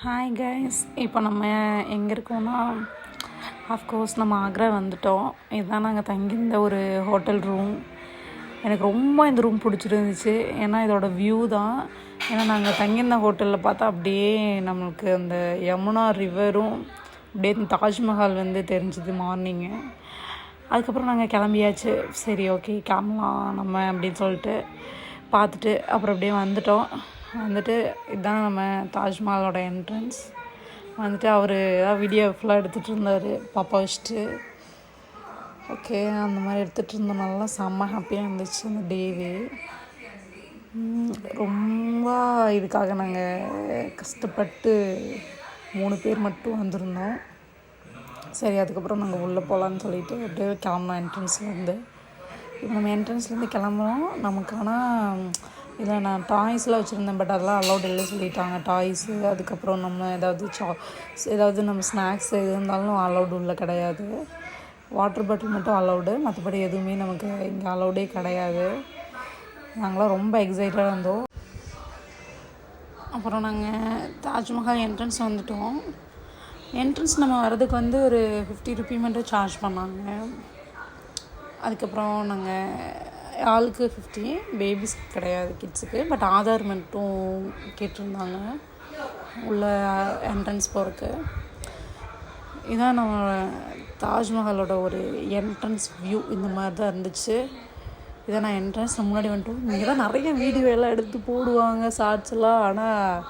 Hi guys, இப்போ நம்ம எங்கே இருக்கோம்னா, ஆஃப்கோர்ஸ் நம்ம ஆக்ரா வந்துட்டோம். இதுதான் நாங்கள் தங்கியிருந்த ஒரு ஹோட்டல் ரூம். எனக்கு ரொம்ப இந்த ரூம் பிடிச்சிருந்துச்சு. ஏன்னா இதோட வியூ தான். ஏன்னா நாங்கள் தங்கியிருந்த ஹோட்டலில் பார்த்தா அப்படியே நம்மளுக்கு அந்த யமுனா ரிவரும் அப்படியே தாஜ்மஹால் தெரிஞ்சுது மார்னிங்கு. அதுக்கப்புறம் நாங்கள் கிளம்பியாச்சு. சரி, ஓகே கிளம்பலாம் நம்ம அப்படின்னு சொல்லிட்டு பார்த்துட்டு அப்புறம் அப்படியே வந்துட்டு இதுதான் நம்ம தாஜ்மஹாலோட என்ட்ரன்ஸ். அவர் ஏதாவது வீடியோ ஃபுல்லாக எடுத்துகிட்டு இருந்தார் பாப்பா வச்சுட்டு. ஓகே, அந்த மாதிரி எடுத்துகிட்டு இருந்தோம். நல்லா செம்ம ஹாப்பியாக இருந்துச்சு அந்த டேவே. ரொம்ப இதுக்காக நாங்கள் கஷ்டப்பட்டு 3 பேர் மட்டும் வந்திருந்தோம். சரி, அதுக்கப்புறம் நாங்கள் உள்ளே போகலான்னு சொல்லிவிட்டு அப்படியே கிளம்புனோம் என்ட்ரன்ஸ்லேருந்து. இப்போ நம்ம என்ட்ரன்ஸ்லேருந்து கிளம்புறோம். நமக்கு ஆனால் இதில் நான் டாய்ஸ்லாம் வச்சுருந்தேன், பட் அதெல்லாம் அலௌட் இல்லை சொல்லிட்டாங்க. டாய்ஸு, அதுக்கப்புறம் நம்ம ஏதாவது நம்ம ஸ்நாக்ஸ் எது இருந்தாலும் அலௌடு உள்ள கிடையாது. வாட்டர் பாட்டில் மட்டும் அலௌடு, மற்றபடி எதுவுமே நமக்கு இங்கே அலௌடே கிடையாது. நாங்களாம் ரொம்ப எக்ஸைட்டடாக இருந்தோம். அப்புறம் நாங்கள் தாஜ்மஹால் என்ட்ரன்ஸ் வந்துட்டோம். என்ட்ரன்ஸ் நம்ம வர்றதுக்கு ஒரு 50 ருபி மட்டும் சார்ஜ் பண்ணாங்க. அதுக்கப்புறம் நாங்கள் ஆளுக்கு 50, பேபிஸ் கிடையாது, கிட்ஸுக்கு. பட் ஆதார் மட்டும் கேட்டிருந்தாங்க உள்ள என்ட்ரன்ஸ் போகிறதுக்கு. இதான் நம்ம தாஜ்மஹாலோட ஒரு என்ட்ரன்ஸ் வியூ. இந்த மாதிரி தான் இருந்துச்சு. இதான் நான் என்ட்ரன்ஸ் முன்னாடி வந்துட்டோம். இங்கே தான் நிறைய வீடியோ எல்லாம் எடுத்து போடுவாங்க, ஷார்ட்ஸ்லாம். ஆனால்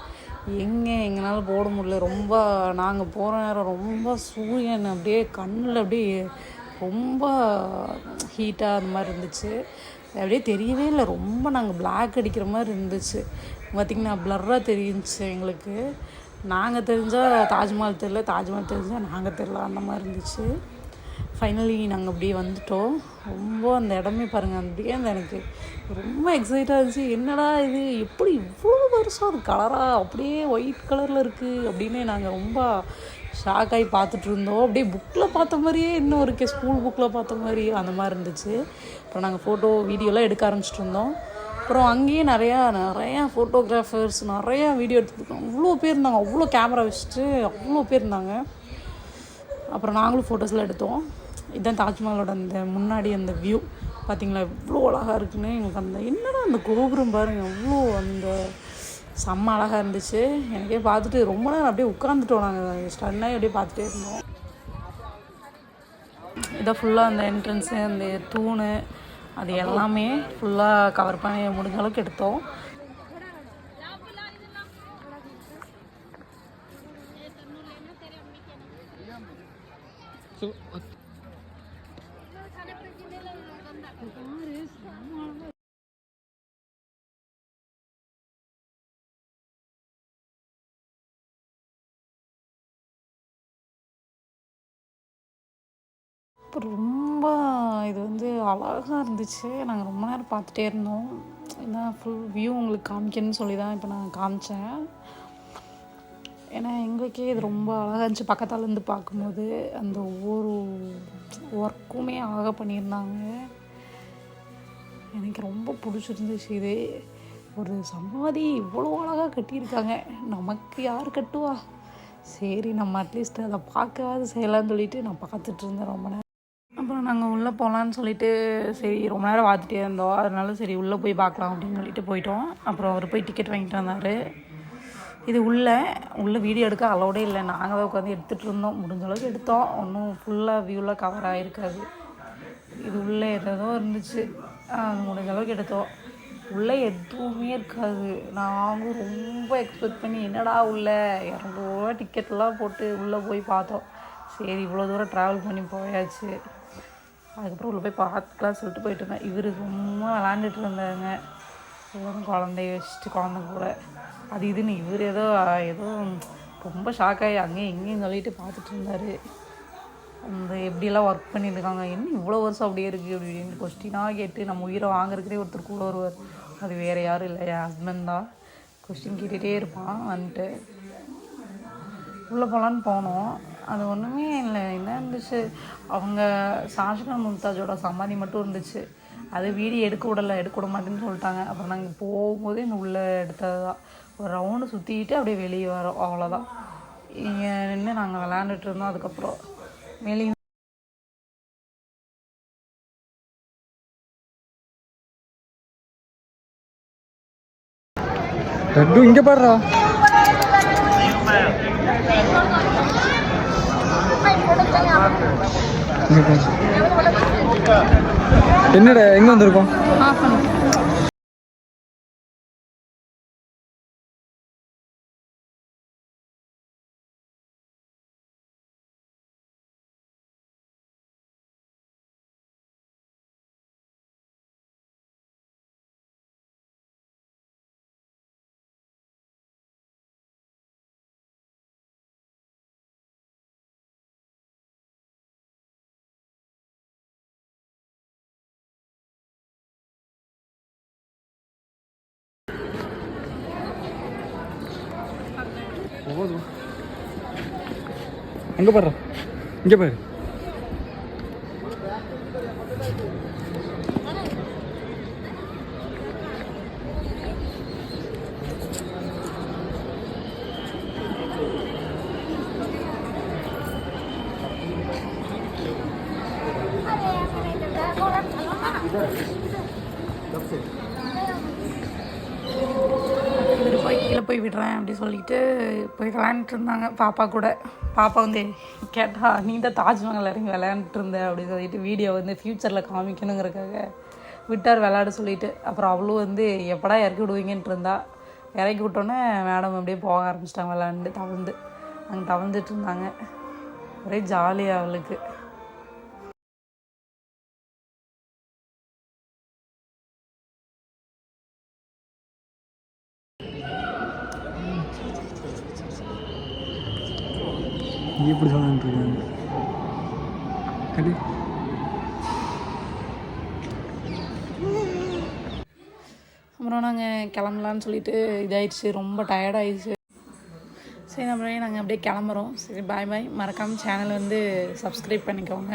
எங்களால் போட முடியல. ரொம்ப நாங்கள் போகிற நேரம் ரொம்ப சூரியன் அப்படியே கண்ணில் அப்படியே ரொம்ப ஹீட்டாக அந்த மாதிரி இருந்துச்சு. அப்படியே தெரியவே இல்லை. ரொம்ப நாங்கள் பிளாக் அடிக்கிற மாதிரி இருந்துச்சு. பார்த்திங்கன்னா ப்ளர்ராக தெரிஞ்சிச்சு எங்களுக்கு. நாங்கள் தெரிஞ்சால் தாஜ்மஹால் தெரியல, தாஜ்மஹால் தெரிஞ்சால் நாங்கள் தெரியல, அந்த மாதிரி இருந்துச்சு. ஃபைனலி நாங்கள் அப்படியே வந்துட்டோம். ரொம்ப அந்த இடமே பாருங்கள், அப்படியே எனக்கு ரொம்ப எக்ஸைட்டாக இருந்துச்சு. என்னடா இது, எப்படி இவ்வளோ வருஷம் அது கலராக அப்படியே ஒயிட் கலரில் இருக்குது அப்படின்னு நாங்கள் ரொம்ப ஷாக் ஆகி பார்த்துட்டு இருந்தோம். அப்படியே புக்கில் பார்த்த மாதிரியே இன்னும் இருக்கே, ஸ்கூல் புக்கில் பார்த்த மாதிரி அந்த மாதிரி இருந்துச்சு. அப்புறம் நாங்கள் ஃபோட்டோ வீடியோலாம் எடுக்க ஆரம்பிச்சிட்டு இருந்தோம். அப்புறம் அங்கேயே நிறையா ஃபோட்டோகிராஃபர்ஸ் நிறையா வீடியோ எடுத்துருக்கோம். அவ்வளோ பேர் இருந்தாங்க, அவ்வளோ கேமரா வச்சுட்டு அவ்வளோ பேர் இருந்தாங்க. அப்புறம் நாங்களும் ஃபோட்டோஸ்லாம் எடுத்தோம். இதுதான் தாஜ்மஹாலோட அந்த முன்னாடி அந்த வியூ பார்த்திங்களா, எவ்வளோ அழகாக இருக்குன்னு. எங்களுக்கு அந்த என்னடா அந்த கோபுரம் பாருங்கள், அவ்வளோ அந்த செம்ம அழகாக இருந்துச்சு. எனக்கே பார்த்துட்டு ரொம்ப நேரம் அப்படியே உட்காந்துட்டோம். நாங்கள் ஸ்டன்னாகி அப்படியே பார்த்துட்டே இருந்தோம். இதான் ஃபுல்லாக அந்த என்ட்ரன்ஸு, அந்த தூணு, அது எல்லாமே ஃபுல்லாக கவர் பண்ணி முடிஞ்ச அளவுக்கு எடுத்தோம். ரொம்ப இது அழகாக இருந்துச்சு. நாங்கள் ரொம்ப நேரம் பார்த்துட்டே இருந்தோம். ஏன்னா ஃபுல் வியூ உங்களுக்கு காமிக்கணும்னு சொல்லி தான் இப்போ நான் காமிச்சேன். ஏன்னா எங்களுக்கே இது ரொம்ப அழகாக இருந்துச்சு. பக்கத்தாலேருந்து பார்க்கும்போது அந்த ஒவ்வொரு ஒர்க்குமே அழகாக பண்ணியிருந்தாங்க. எனக்கு ரொம்ப பிடிச்சிருந்துச்சு. இது ஒரு சமாதி இவ்வளோ அழகாக கட்டியிருக்காங்க. நமக்கு யார் கட்டுவா? சரி, நம்ம அட்லீஸ்ட் அதை பார்க்கவாது செய்யலான்னு சொல்லிட்டு நான் பார்த்துட்டு இருந்தேன் ரொம்ப நேரம். அப்புறம் நாங்கள் உள்ளே போகலான்னு சொல்லிட்டு சரி ரொம்ப நேரம் பார்த்துட்டே இருந்தோம். அதனால சரி உள்ளே போய் பார்க்கலாம் அப்படின்னு சொல்லிட்டு போயிட்டோம். அப்புறம் அவர் போய் டிக்கெட் வாங்கிட்டு வந்தார். இது உள்ளே வீடியோ எடுக்க அலோடே இல்லை. நாங்கள் தான் உட்காந்து எடுத்துகிட்டு இருந்தோம். முடிஞ்ச அளவுக்கு எடுத்தோம். ஒன்றும் ஃபுல்லாக வியூவில் கவர் ஆகிருக்காது. இது உள்ளே ஏதோ இருந்துச்சு, அது முடிஞ்ச அளவுக்கு எடுத்தோம். உள்ளே எதுவுமே இருக்காது. நாங்கள் ரொம்ப எக்ஸ்பெக்ட் பண்ணி என்னடா உள்ளே 200 ரூபா டிக்கெட்லாம் போட்டு உள்ளே போய் பார்த்தோம். சரி இவ்வளோ தூரம் ட்ராவல் பண்ணி போயாச்சு, அதுக்கப்புறம் உள்ளே போய் பார்த்துக்கலாம் சொல்லிட்டு போயிட்டு இருந்தேன். இவர் ரொம்ப விளாண்டுட்டு இருந்தாங்க, குழந்தைய வச்சுட்டு குழந்தை கூட அது இதுன்னு. இவர் ஏதோ ரொம்ப ஷாக்காகி அங்கேயும் இங்கேயும் சொல்லிட்டு பார்த்துட்டு இருந்தார். அந்த எப்படியெல்லாம் ஒர்க் பண்ணியிருக்காங்க, என்ன இவ்வளோ வருஷம் அப்படியே இருக்குது அப்படின்னு கொஸ்டினாக கேட்டு நம்ம உயிரை வாங்குறதுக்கே ஒருத்தர் கூட வருவார். அது வேறு யாரும் இல்லை, என் ஹஸ்பண்ட் தான். கொஸ்டின் கேட்டுகிட்டே இருப்பான். வந்துட்டு உள்ளே போகலான்னு போனோம். அது ஒன்றுமே இல்லை. என்ன இருந்துச்சு, அவங்க ஷாஜகான் மும்தாஜோட சமாதி மட்டும் இருந்துச்சு. அது வீடியோ எடுக்க விட மாட்டேன்னு சொல்லிட்டாங்க. அப்புறம் நாங்கள் போகும்போதே இந்த உள்ளே எடுத்தது தான். ஒரு ரவுண்டு சுற்றிக்கிட்டு அப்படியே வெளியே வரோம், அவ்வளோதான். இங்கே நின்று நாங்கள் விளையாண்டுட்டு இருந்தோம். அதுக்கப்புறம் வெளியே இங்கே பாடுறா. என்னடா எங்கே வந்திருக்கோம்? அங்கே பாடுறா, இங்கே பாரு. போய் கீழே போய் விடுறேன் அப்படி சொல்லிட்டு போய் விளையாண்டுட்டு இருந்தாங்க பாப்பா கூட. பாப்பா வந்து கேட்டா, நீ தான் தாஜ்மஹால் இறங்கி விளையாண்டுட்டு இருந்த அப்படின்னு சொல்லிட்டு வீடியோ வந்து ஃப்யூச்சரில் காமிக்கணுங்கிறக்காக விட்டார் விளையாட சொல்லிட்டு. அப்புறம் அவளும் வந்து எப்படா இறக்கி விடுவீங்கன்ட்டு இருந்தா. இறக்கி விட்டோன்னே மேடம் அப்படியே போக ஆரம்பிச்சிட்டாங்க விளையாண்டு அங்கே தவழ்ந்துட்டு இருந்தாங்க. ஒரே ஜாலியாக அவளுக்கு. எப்படி சொல்லிட்டுருக்காங்க. அப்புறம் நாங்கள் கிளம்பலான்னு சொல்லிட்டு இதாகிடுச்சு, ரொம்ப டயர்டாகிடுச்சு. சரி, அப்புறம் நாங்கள் அப்படியே கிளம்புறோம். சரி, பாய் பாய். மறக்காமல் சேனல் வந்து சப்ஸ்கிரைப் பண்ணிக்கோங்க.